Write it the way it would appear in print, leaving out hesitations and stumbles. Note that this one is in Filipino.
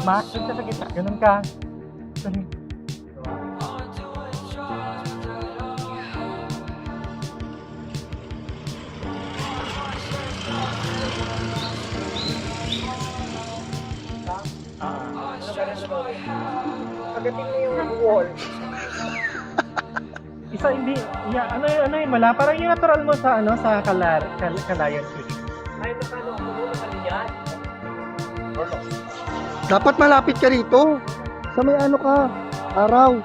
Max, doon ka sa gitna. Ganun ka. Dali. Pagdating mo yung wall. Isa hindi, yeah, ano yun, wala. Parang yung natural mo sa, sa kalayan. Ay, nakano ako muna sa liyan. Dapat malapit ka rito. Sa may ano ka, araw.